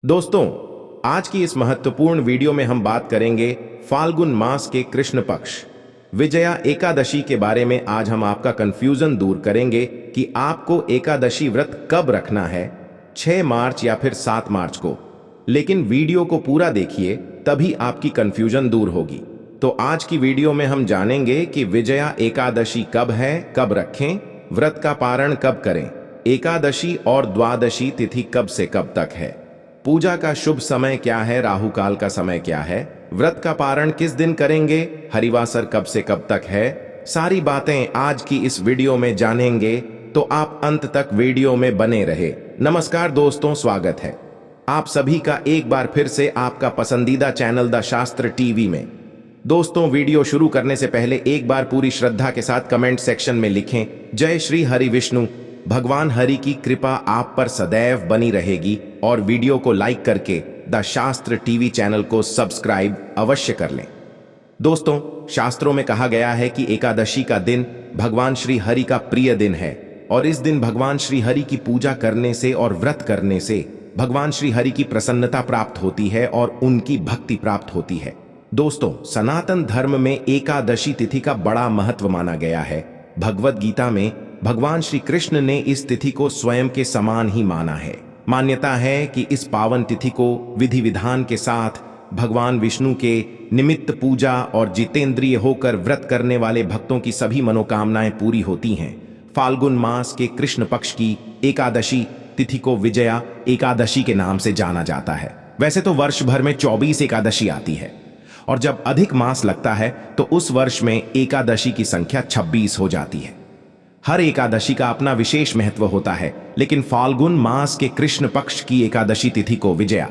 दोस्तों, आज की इस महत्वपूर्ण वीडियो में हम बात करेंगे फाल्गुन मास के कृष्ण पक्ष विजया एकादशी के बारे में। आज हम आपका कंफ्यूजन दूर करेंगे कि आपको एकादशी व्रत कब रखना है, 6 मार्च या फिर 7 मार्च को। लेकिन वीडियो को पूरा देखिए, तभी आपकी कंफ्यूजन दूर होगी। तो आज की वीडियो में हम जानेंगे कि विजया एकादशी कब है, कब रखें, व्रत का पारण कब करें, एकादशी और द्वादशी तिथि कब से कब तक है, पूजा का शुभ समय क्या है, राहु काल का समय क्या है, व्रत का पारण किस दिन करेंगे, हरिवासर कब से कब तक है। सारी बातें आज की इस वीडियो में जानेंगे, तो आप अंत तक वीडियो में बने रहे। नमस्कार दोस्तों, स्वागत है आप सभी का एक बार फिर से आपका पसंदीदा चैनल द शास्त्र टीवी में। दोस्तों, वीडियो शुरू करने से पहले एक बार पूरी श्रद्धा के साथ कमेंट सेक्शन में लिखें, जय श्री हरि विष्णु। भगवान हरि की कृपा आप पर सदैव बनी रहेगी और वीडियो को लाइक करके द शास्त्र टीवी चैनल को सब्सक्राइब अवश्य कर लें। दोस्तों, शास्त्रों में कहा गया है कि एकादशी का दिन भगवान श्री हरि का प्रिय दिन है और इस दिन भगवान श्री हरि की पूजा करने से और व्रत करने से भगवान श्री हरि की प्रसन्नता प्राप्त होती है और उनकी भक्ति प्राप्त होती है। दोस्तों, सनातन धर्म में एकादशी तिथि का बड़ा महत्व माना गया है। भगवद गीता में भगवान श्री कृष्ण ने इस तिथि को स्वयं के समान ही माना है। मान्यता है कि इस पावन तिथि को विधि विधान के साथ भगवान विष्णु के निमित्त पूजा और जितेंद्रिय होकर व्रत करने वाले भक्तों की सभी मनोकामनाएं पूरी होती हैं। फाल्गुन मास के कृष्ण पक्ष की एकादशी तिथि को विजया एकादशी के नाम से जाना जाता है। वैसे तो वर्ष भर में 24 एकादशी आती है और जब अधिक मास लगता है तो उस वर्ष में एकादशी की संख्या 26 हो जाती है। हर एकादशी का अपना विशेष महत्व होता है, लेकिन फाल्गुन मास के कृष्ण पक्ष की एकादशी तिथि को विजया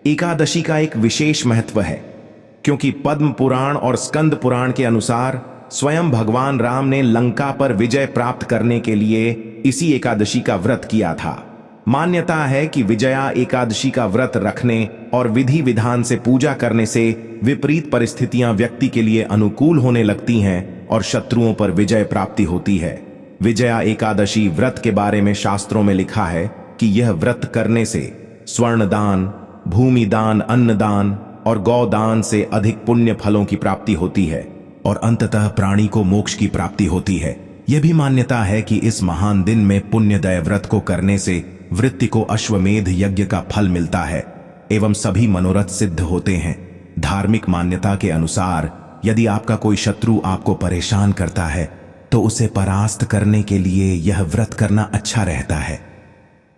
एकादशी का एक विशेष महत्व है, क्योंकि पद्म पुराण और स्कंद पुराण के अनुसार स्वयं भगवान राम ने लंका पर विजय प्राप्त करने के लिए इसी एकादशी का व्रत किया था। मान्यता है कि विजया एकादशी का व्रत रखने और विधि विधान से पूजा करने से विपरीत परिस्थितियां व्यक्ति के लिए अनुकूल होने लगती हैं और शत्रुओं पर विजय प्राप्ति होती है। विजया एकादशी व्रत के बारे में शास्त्रों में लिखा है कि यह व्रत करने से स्वर्ण दान, भूमि दान, अन्न दान और गौदान से अधिक पुण्य फलों की प्राप्ति होती है और अंततः प्राणी को मोक्ष की प्राप्ति होती है। यह भी मान्यता है कि इस महान दिन में पुण्यदय व्रत को करने से वृत्ति को अश्वमेध यज्ञ का फल मिलता है एवं सभी मनोरथ सिद्ध होते हैं। धार्मिक मान्यता के अनुसार यदि आपका कोई शत्रु आपको परेशान करता है तो उसे परास्त करने के लिए यह व्रत करना अच्छा रहता है।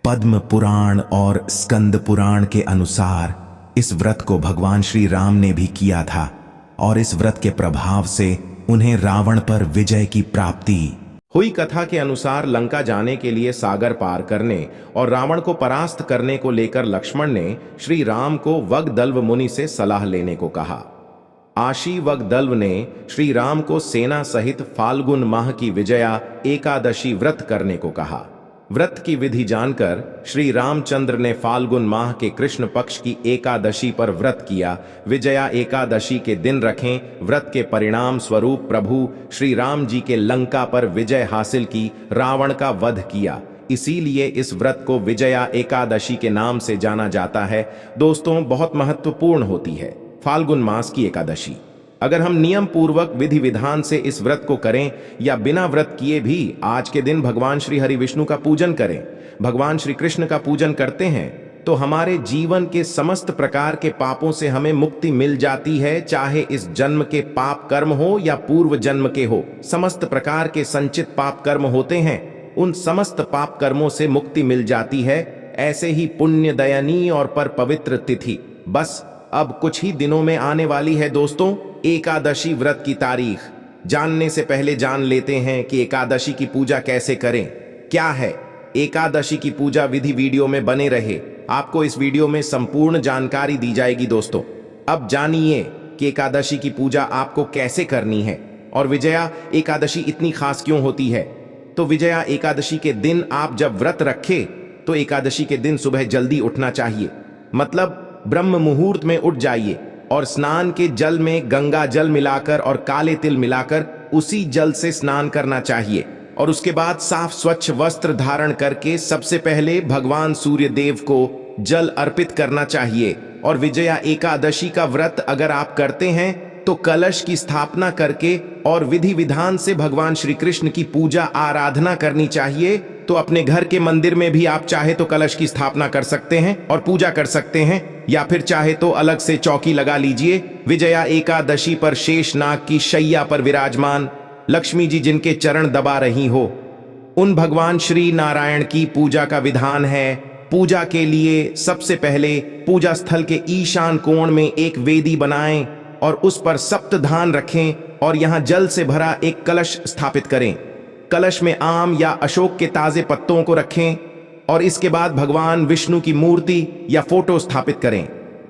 पद्म पुराण और स्कंद पुराण के अनुसार इस व्रत को भगवान श्री राम ने भी किया था और इस व्रत के प्रभाव से उन्हें रावण पर विजय की प्राप्ति हुई। कथा के अनुसार लंका जाने के लिए सागर पार करने और रावण को परास्त करने को लेकर लक्ष्मण ने श्री राम को वगदल्व मुनि से सलाह लेने को कहा। आशी वगदल्व ने श्री राम को सेना सहित फाल्गुन माह की विजया एकादशी व्रत करने को कहा। व्रत की विधि जानकर श्री रामचंद्र ने फाल्गुन माह के कृष्ण पक्ष की एकादशी पर व्रत किया। विजया एकादशी के दिन रखें। व्रत के परिणाम स्वरूप प्रभु श्री राम जी के लंका पर विजय हासिल की, रावण का वध किया। इसीलिए इस व्रत को विजया एकादशी के नाम से जाना जाता है। दोस्तों, बहुत महत्वपूर्ण होती है फाल्गुन मास की एकादशी। अगर हम नियम पूर्वक विधि विधान से इस व्रत को करें या बिना व्रत किए भी आज के दिन भगवान श्री हरि विष्णु का पूजन करें, भगवान श्री कृष्ण का पूजन करते हैं, तो हमारे जीवन के समस्त प्रकार के पापों से हमें मुक्ति मिल जाती है। चाहे इस जन्म के पाप कर्म हो या पूर्व जन्म के हो, समस्त प्रकार के संचित पाप कर्म होते हैं, उन समस्त पाप कर्मों से मुक्ति मिल जाती है। ऐसे ही पुण्य दयनीय और पर पवित्र तिथि बस अब कुछ ही दिनों में आने वाली है। दोस्तों, एकादशी व्रत की तारीख जानने से पहले जान लेते हैं कि एकादशी की पूजा कैसे करें, क्या है एकादशी की पूजा विधि। वीडियो में बने रहे, आपको इस वीडियो में संपूर्ण जानकारी दी जाएगी। दोस्तों, अब जानिए कि एकादशी की पूजा आपको कैसे करनी है और विजया एकादशी इतनी खास क्यों होती है। तो विजया एकादशी के दिन आप जब व्रत रखें तो एकादशी के दिन सुबह जल्दी उठना चाहिए, मतलब ब्रह्म मुहूर्त में उठ जाइए और स्नान के जल में गंगा जल मिलाकर और काले तिल मिलाकर उसी जल से स्नान करना चाहिए और उसके बाद साफ स्वच्छ वस्त्र धारण करके सबसे पहले भगवान सूर्य देव को जल अर्पित करना चाहिए। और विजया एकादशी का व्रत अगर आप करते हैं तो कलश की स्थापना करके और विधि विधान से भगवान श्री कृष्ण की पूजा आराधना करनी चाहिए। तो अपने घर के मंदिर में भी आप चाहे तो कलश की स्थापना कर सकते हैं और पूजा कर सकते हैं, या फिर चाहे तो अलग से चौकी लगा लीजिए। विजया एकादशी पर शेषनाग की शैया पर विराजमान लक्ष्मी जी जिनके चरण दबा रही हो, उन भगवान श्री नारायण की पूजा का विधान है। पूजा के लिए सबसे पहले पूजा स्थल के ईशान कोण में एक वेदी बनाएं और उस पर सप्तधान रखें और यहां जल से भरा एक कलश स्थापित करें। कलश में आम या अशोक के ताजे पत्तों को रखें और इसके बाद भगवान विष्णु की मूर्ति या फोटो स्थापित करें।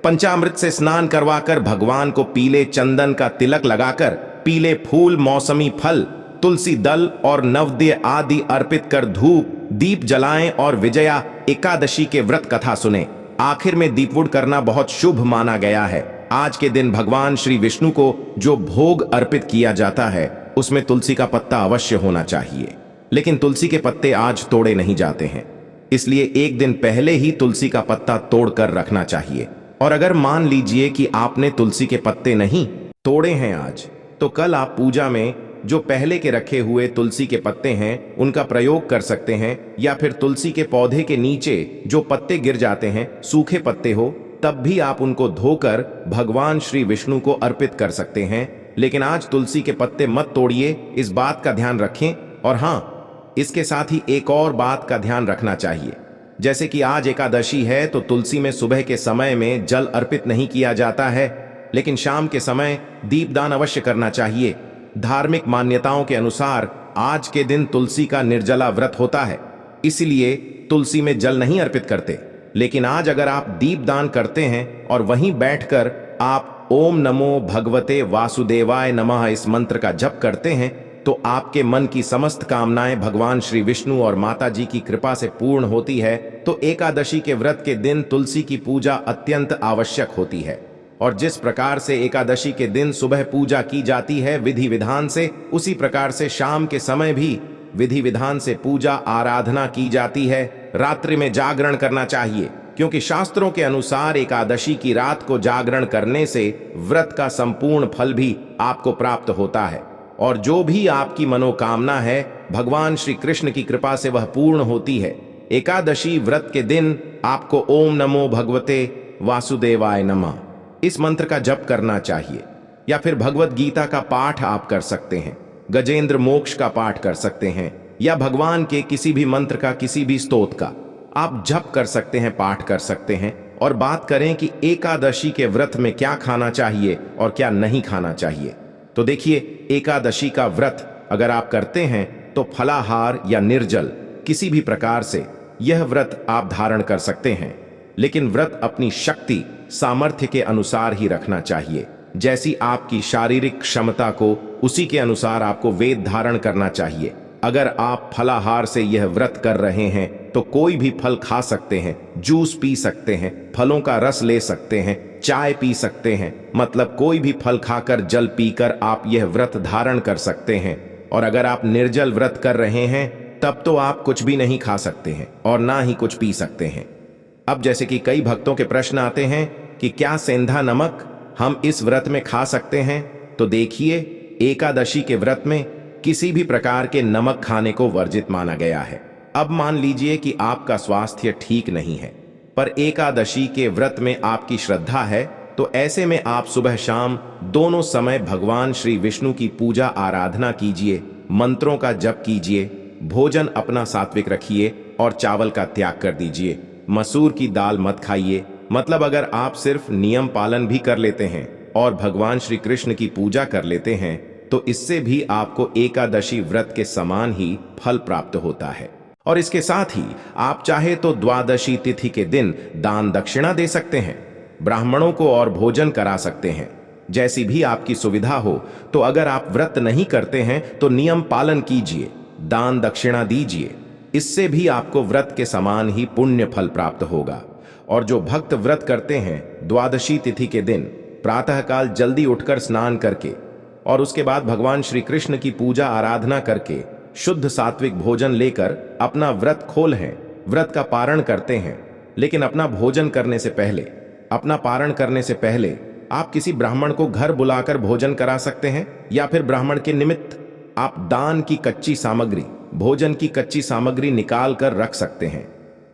पंचामृत से स्नान करवाकर भगवान को पीले चंदन का तिलक लगाकर पीले फूल, मौसमी फल, तुलसी दल और नवद्य आदि अर्पित कर धूप दीप जलाएं और विजया एकादशी के व्रत कथा सुने। आखिर में दीपवुड करना बहुत शुभ माना गया है। आज के दिन भगवान श्री विष्णु को जो भोग अर्पित किया जाता है उसमें तुलसी का पत्ता अवश्य होना चाहिए, लेकिन तुलसी के पत्ते आज तोड़े नहीं जाते हैं, इसलिए एक दिन पहले ही तुलसी का पत्ता तोड़कर रखना चाहिए। और अगर मान लीजिए कि आपने तुलसी के पत्ते नहीं तोड़े हैं आज, तो कल आप पूजा में जो पहले के रखे हुए तुलसी के पत्ते हैं उनका प्रयोग कर सकते हैं, या फिर तुलसी के पौधे के नीचे जो पत्ते गिर जाते हैं, सूखे पत्ते हो, तब भी आप उनको धोकर भगवान श्री विष्णु को अर्पित कर सकते हैं। लेकिन आज तुलसी के पत्ते मत तोड़िए, इस बात का ध्यान रखें। और हाँ, इसके साथ ही एक और बात का ध्यान रखना चाहिए, जैसे कि आज एकादशी है तो तुलसी में सुबह के समय में जल अर्पित नहीं किया जाता है, लेकिन शाम के समय दीपदान अवश्य करना चाहिए। धार्मिक मान्यताओं के अनुसार आज के दिन तुलसी का निर्जला व्रत होता है, इसलिए तुलसी में जल नहीं अर्पित करते। लेकिन आज अगर आप दीपदान करते हैं और वहीं बैठकर आप ओम नमो भगवते वासुदेवाय नमः इस मंत्र का जप करते हैं, तो आपके मन की समस्त कामनाएं भगवान श्री विष्णु और माता जी की कृपा से पूर्ण होती है। तो एकादशी के व्रत के दिन तुलसी की पूजा अत्यंत आवश्यक होती है। और जिस प्रकार से एकादशी के दिन सुबह पूजा की जाती है विधि विधान से, उसी प्रकार से शाम के समय भी विधि विधान से पूजा आराधना की जाती है। रात्रि में जागरण करना चाहिए, क्योंकि शास्त्रों के अनुसार एकादशी की रात को जागरण करने से व्रत का संपूर्ण फल भी आपको प्राप्त होता है, और जो भी आपकी मनोकामना है भगवान श्री कृष्ण की कृपा से वह पूर्ण होती है। एकादशी व्रत के दिन आपको ओम नमो भगवते वासुदेवाय नमः इस मंत्र का जप करना चाहिए, या फिर भगवत गीता का पाठ आप कर सकते हैं, गजेंद्र मोक्ष का पाठ कर सकते हैं, या भगवान के किसी भी मंत्र का, किसी भी स्तोत्र का आप जप कर सकते हैं, पाठ कर सकते हैं। और बात करें कि एकादशी के व्रत में क्या खाना चाहिए और क्या नहीं खाना चाहिए, तो देखिए, एकादशी का व्रत अगर आप करते हैं तो फलाहार या निर्जल किसी भी प्रकार से यह व्रत आप धारण कर सकते हैं, लेकिन व्रत अपनी शक्ति सामर्थ्य के अनुसार ही रखना चाहिए। जैसी आपकी शारीरिक क्षमता को, उसी के अनुसार आपको वेद धारण करना चाहिए। अगर आप फलाहार से यह व्रत कर रहे हैं तो कोई भी फल खा सकते हैं, जूस पी सकते हैं, फलों का रस ले सकते हैं, चाय पी सकते हैं, मतलब कोई भी फल खाकर, जल पीकर आप यह व्रत धारण कर सकते हैं। और अगर आप निर्जल व्रत कर रहे हैं तब तो आप कुछ भी नहीं खा सकते हैं और ना ही कुछ पी सकते हैं। अब जैसे कि कई भक्तों के प्रश्न आते हैं कि क्या सेंधा नमक हम इस व्रत में खा सकते हैं, तो देखिए, एकादशी के व्रत में किसी भी प्रकार के नमक खाने को वर्जित माना गया है। अब मान लीजिए कि आपका स्वास्थ्य ठीक नहीं है, पर एकादशी के व्रत में आपकी श्रद्धा है, तो ऐसे में आप सुबह शाम दोनों समय भगवान श्री विष्णु की पूजा आराधना कीजिए, मंत्रों का जप कीजिए, भोजन अपना सात्विक रखिए और चावल का त्याग कर दीजिए। मसूर की दाल मत खाइए। मतलब अगर आप सिर्फ नियम पालन भी कर लेते हैं और भगवान श्री कृष्ण की पूजा कर लेते हैं, तो इससे भी आपको एकादशी व्रत के समान ही फल प्राप्त होता है। और इसके साथ ही आप चाहे तो द्वादशी तिथि के दिन दान दक्षिणा दे सकते हैं, ब्राह्मणों को और भोजन करा सकते हैं, जैसी भी आपकी सुविधा हो। तो अगर आप व्रत नहीं करते हैं तो नियम पालन कीजिए, दान दक्षिणा दीजिए, इससे भी आपको व्रत के समान ही पुण्य फल प्राप्त होगा। और जो भक्त व्रत करते हैं द्वादशी तिथि के दिन प्रातःकाल जल्दी उठकर स्नान करके और उसके बाद भगवान श्री कृष्ण की पूजा आराधना करके शुद्ध सात्विक भोजन लेकर अपना व्रत खोल हैं, व्रत का पारण करते हैं, लेकिन अपना भोजन करने से पहले, अपना पारण करने से पहले आप किसी ब्राह्मण को घर बुलाकर भोजन करा सकते हैं, या फिर ब्राह्मण के निमित्त आप दान की कच्ची सामग्री, भोजन की कच्ची सामग्री निकाल कर रख सकते हैं।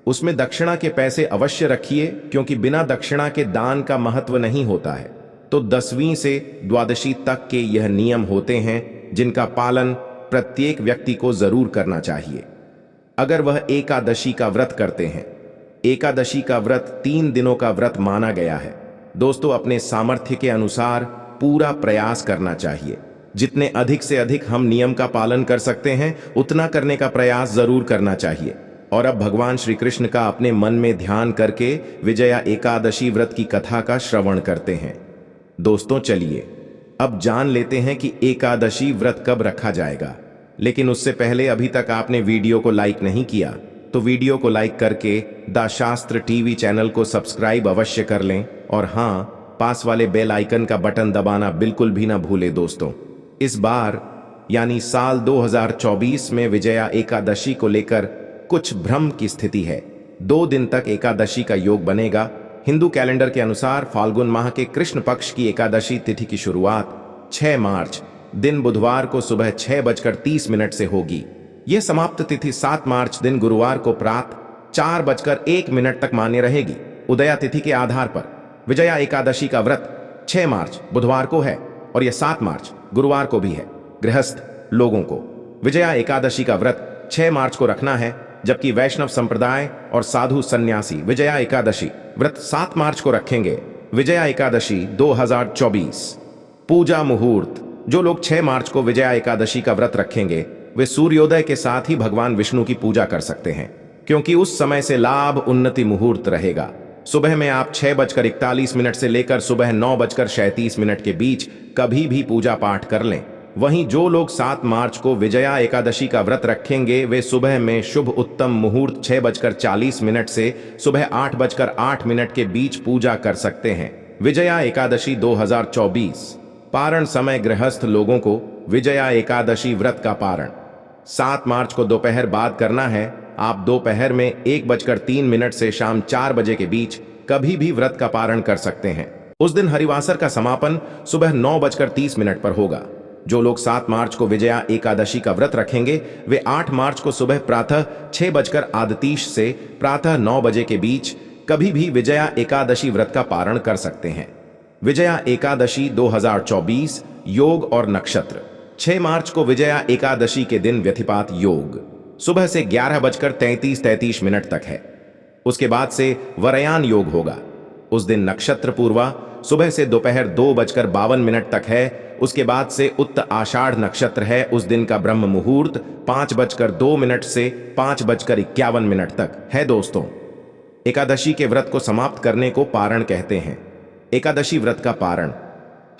उसमें दक्षिणा के पैसे अवश्य रखिए, क्योंकि बिना दक्षिणा के दान का महत्व नहीं होता है। तो 10वीं से द्वादशी तक के यह नियम होते हैं जिनका पालन प्रत्येक व्यक्ति को जरूर करना चाहिए। अगर वह एकादशी का व्रत करते हैं, एकादशी का व्रत 3 दिनों का व्रत माना गया है। दोस्तों, अपने सामर्थ्य के अनुसार पूरा प्रयास करना चाहिए। जितने अधिक से अधिक हम नियम का पालन कर सकते हैं, उतना करने का प्रयास जरूर करना चाहिए। और अब भगवान श्री कृष्ण का अपने मन में ध्यान करके विजया एकादशी व्रत की कथा का श्रवण करते हैं। दोस्तों, चलिए अब जान लेते हैं कि एकादशी व्रत कब रखा जाएगा। लेकिन उससे पहले अभी तक आपने वीडियो को लाइक नहीं किया तो वीडियो को लाइक करके द शास्त्र टीवी चैनल को सब्सक्राइब अवश्य कर लें, और हाँ, पास वाले बेल आइकन का बटन दबाना बिल्कुल भी ना भूलें। दोस्तों, इस बार यानी साल 2024 में विजया एकादशी को लेकर कुछ भ्रम की स्थिति है। 2 दिन तक एकादशी का योग बनेगा। हिंदू कैलेंडर के अनुसार फाल्गुन माह के कृष्ण पक्ष की एकादशी तिथि की शुरुआत 6 मार्च दिन बुधवार को सुबह 6:30 से होगी। यह समाप्त तिथि 7 मार्च दिन गुरुवार को प्रातः 4:01 तक मान्य रहेगी। उदया तिथि के आधार पर विजया एकादशी का व्रत 6 मार्च बुधवार को है और यह 7 मार्च गुरुवार को भी है। गृहस्थ लोगों को विजया एकादशी का व्रत 6 मार्च को रखना है, जबकि वैष्णव संप्रदाय और साधु सन्यासी विजया एकादशी व्रत 7 मार्च को रखेंगे। विजया एकादशी 2024 पूजा मुहूर्त। जो लोग 6 मार्च को विजया एकादशी का व्रत रखेंगे वे सूर्योदय के साथ ही भगवान विष्णु की पूजा कर सकते हैं, क्योंकि उस समय से लाभ उन्नति मुहूर्त रहेगा। सुबह में आप 6:41 से लेकर सुबह 9:37 के बीच कभी भी पूजा पाठ कर लें। वहीं जो लोग 7 मार्च को विजया एकादशी का व्रत रखेंगे वे सुबह में शुभ उत्तम मुहूर्त 6:40 से सुबह 8:08 के बीच पूजा कर सकते हैं। विजया एकादशी 2024 पारण समय। गृहस्थ लोगों को विजया एकादशी व्रत का पारण 7 मार्च को दोपहर बाद करना है। आप दोपहर में 1:03 से शाम 4 बजे के बीच कभी भी व्रत का पारण कर सकते हैं। उस दिन हरिवासर का समापन सुबह 9:30 पर होगा। जो लोग 7 मार्च को विजया एकादशी का व्रत रखेंगे वे 8 मार्च को सुबह प्रातः 6:38 से प्रातः 9 बजे के बीच कभी भी विजया एकादशी व्रत का पारण कर सकते हैं। विजया एकादशी 2024 योग और नक्षत्र। 6 मार्च को विजया एकादशी के दिन व्यतिपात योग सुबह से 11:33 तक है। उसके बाद से वरयान योग होगा। उस दिन नक्षत्र पूर्वा सुबह से दोपहर 2:52 तक है। उसके बाद से उत्त आषाढ़ नक्षत्र है। उस दिन का ब्रह्म मुहूर्त 5:02 से 5:51 तक है। दोस्तों, एकादशी के व्रत को समाप्त करने को पारण कहते हैं। एकादशी व्रत का पारण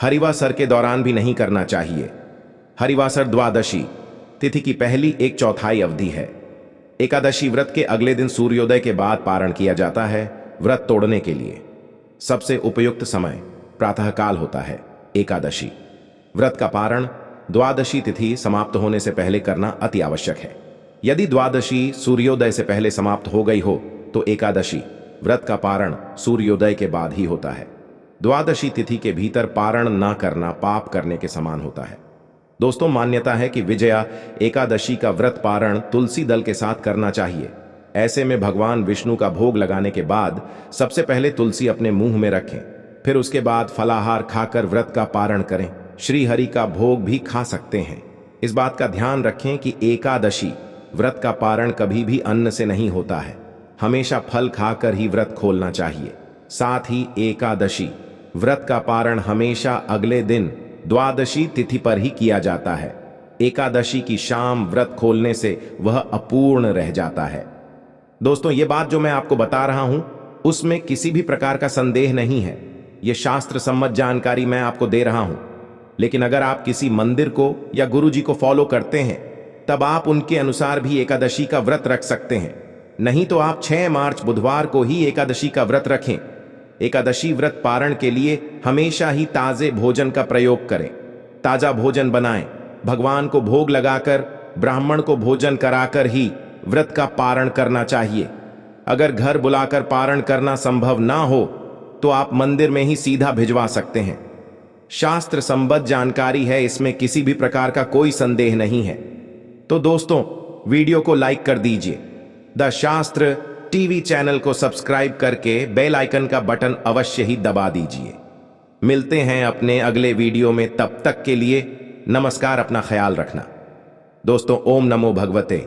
हरिवासर के दौरान भी नहीं करना चाहिए। हरिवासर द्वादशी तिथि की पहली 1/4 अवधि है। एकादशी व्रत के अगले दिन सूर्योदय के बाद पारण किया जाता है। व्रत तोड़ने के लिए सबसे उपयुक्त समय प्रातःकाल होता है। एकादशी व्रत का पारण द्वादशी तिथि समाप्त होने से पहले करना अति आवश्यक है। यदि द्वादशी सूर्योदय से पहले समाप्त हो गई हो तो एकादशी व्रत का पारण सूर्योदय के बाद ही होता है। द्वादशी तिथि के भीतर पारण ना करना पाप करने के समान होता है। दोस्तों, मान्यता है कि विजया एकादशी का व्रत पारण तुलसी दल के साथ करना चाहिए। ऐसे में भगवान विष्णु का भोग लगाने के बाद सबसे पहले तुलसी अपने मुंह में रखें, फिर उसके बाद फलाहार खाकर व्रत का पारण करें। श्री हरि का भोग भी खा सकते हैं। इस बात का ध्यान रखें कि एकादशी व्रत का पारण कभी भी अन्न से नहीं होता है। हमेशा फल खाकर ही व्रत खोलना चाहिए। साथ ही एकादशी व्रत का पारण हमेशा अगले दिन द्वादशी तिथि पर ही किया जाता है। एकादशी की शाम व्रत खोलने से वह अपूर्ण रह जाता है। दोस्तों, ये बात जो मैं आपको बता रहा हूं उसमें किसी भी प्रकार का संदेह नहीं है। यह शास्त्र सम्मत जानकारी मैं आपको दे रहा हूं। लेकिन अगर आप किसी मंदिर को या गुरु जी को फॉलो करते हैं तब आप उनके अनुसार भी एकादशी का व्रत रख सकते हैं। नहीं तो आप 6 मार्च बुधवार को ही एकादशी का व्रत रखें। एकादशी व्रत पारण के लिए हमेशा ही ताजे भोजन का प्रयोग करें। ताजा भोजन बनाएं, भगवान को भोग लगाकर ब्राह्मण को भोजन कराकर ही व्रत का पारण करना चाहिए। अगर घर बुलाकर पारण करना संभव ना हो तो आप मंदिर में ही सीधा भिजवा सकते हैं। शास्त्र संबद्ध जानकारी है, इसमें किसी भी प्रकार का कोई संदेह नहीं है। तो दोस्तों, वीडियो को लाइक कर दीजिए। द शास्त्र टीवी चैनल को सब्सक्राइब करके बेल आइकन का बटन अवश्य ही दबा दीजिए। मिलते हैं अपने अगले वीडियो में, तब तक के लिए नमस्कार, अपना ख्याल रखना। दोस्तों, ओम नमो भगवते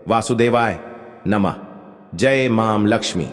वासुदेवाय नमः। जय मां लक्ष्मी।